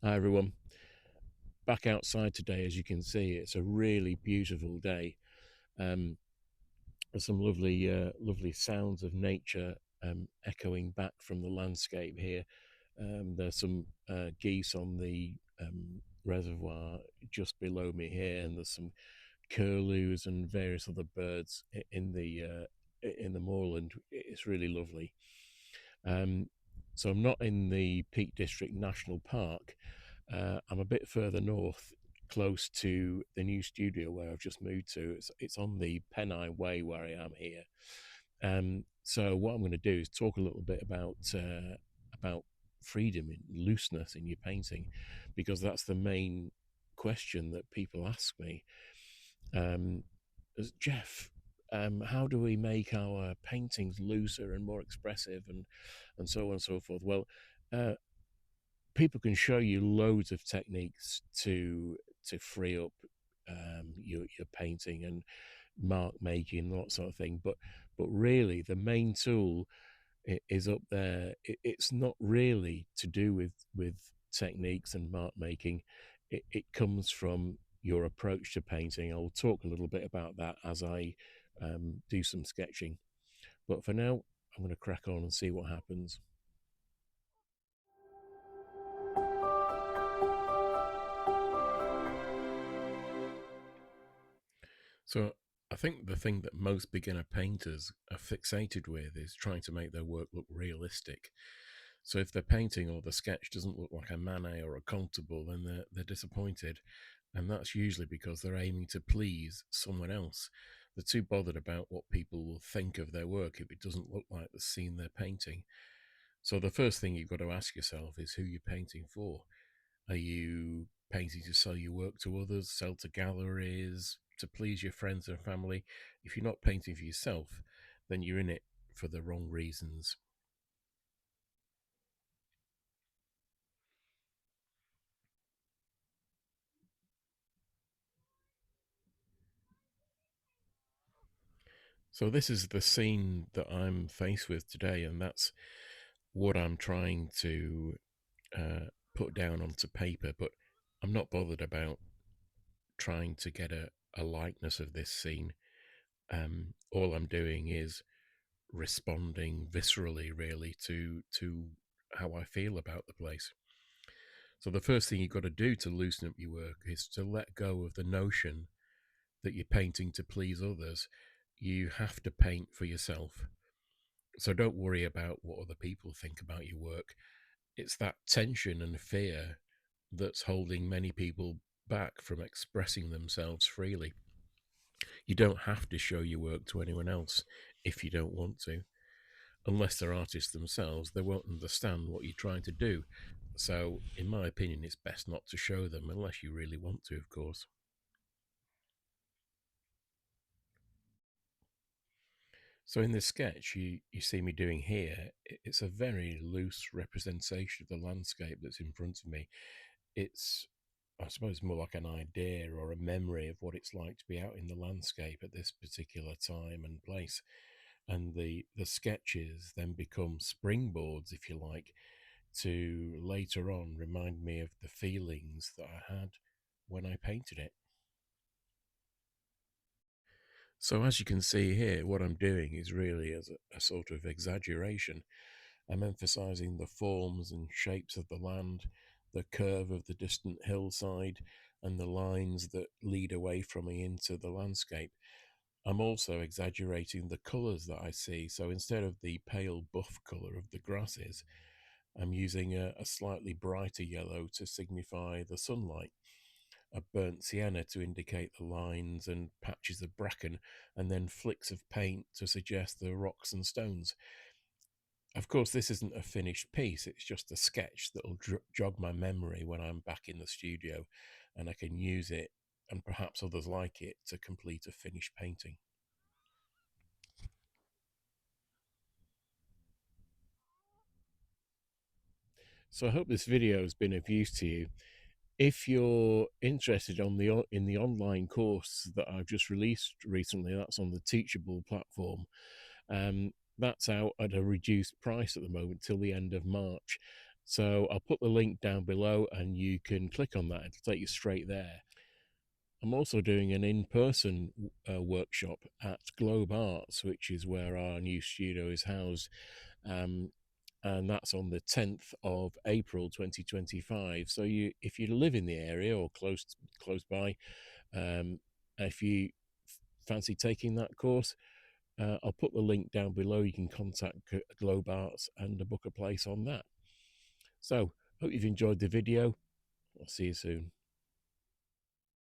Hi everyone. Back outside today, as you can see, it's a really beautiful day. Um, there's some lovely sounds of nature echoing back from the landscape here. There's some geese on the reservoir just below me here, and there's some curlews and various other birds in the moorland. It's really lovely. Um, so I'm not in the Peak District National Park. I'm a bit further north, close to the new studio where I've just moved to. It's on the Pennine Way where I am here. So what I'm going to do is talk a little bit about freedom and looseness in your painting, because that's the main question that people ask me. As Geoff, how do we make our paintings looser and more expressive, and so on and so forth? Well, uh, people can show you loads of techniques to free up your painting and mark making and that sort of thing, but really the main tool is up there. It's not really to do with techniques and mark making. It comes from your approach to painting. I'll talk a little bit about that as I do some sketching, but for now I'm going to crack on and see what happens. So I think the thing that most beginner painters are fixated with is trying to make their work look realistic. So if their painting or the sketch doesn't look like a Manet or a Comfortable, then they're disappointed. And that's usually because they're aiming to please someone else. They're too bothered about what people will think of their work if it doesn't look like the scene they're painting. So the first thing you've got to ask yourself is who you're painting for. Are you painting to sell your work to others, sell to galleries, to please your friends and family? If you're not painting for yourself, then you're in it for the wrong reasons. So this is the scene that I'm faced with today, and that's what I'm trying to put down onto paper. But I'm not bothered about trying to get a likeness of this scene. All I'm doing is responding viscerally, really, to how I feel about the place. So the first thing you've got to do to loosen up your work is to let go of the notion that you're painting to please others. You have to paint for yourself. So don't worry about what other people think about your work. It's that tension and fear that's holding many people back from expressing themselves freely. You don't have to show your work to anyone else if you don't want to. Unless they're artists themselves, they won't understand what you're trying to do. So, in my opinion, it's best not to show them unless you really want to, of course. So, in this sketch you see me doing here, it's a very loose representation of the landscape that's in front of me. It's, I suppose, more like an idea or a memory of what it's like to be out in the landscape at this particular time and place. And the sketches then become springboards, if you like, to later on remind me of the feelings that I had when I painted it. So, as you can see here, what I'm doing is really as a sort of exaggeration. I'm emphasizing the forms and shapes of the land, the curve of the distant hillside, and the lines that lead away from me into the landscape. I'm also exaggerating the colours that I see. So instead of the pale buff colour of the grasses, I'm using a slightly brighter yellow to signify the sunlight, a burnt sienna to indicate the lines and patches of bracken, and then flicks of paint to suggest the rocks and stones. Of course, this isn't a finished piece, it's just a sketch that'll jog my memory when I'm back in the studio, and I can use it, and perhaps others like it, to complete a finished painting. So I hope this video has been of use to you. If you're interested in the online course that I've just released recently, that's on the Teachable platform. That's out at a reduced price at the moment till the end of March. So I'll put the link down below and you can click on that. It'll take you straight there. I'm also doing an in-person workshop at Globe Arts, which is where our new studio is housed. Um, and that's on the 10th of April 2025. So if you live in the area or close by, if you fancy taking that course, I'll put the link down below. You can contact Globe Arts and book a place on that. So, hope you've enjoyed the video. I'll see you soon.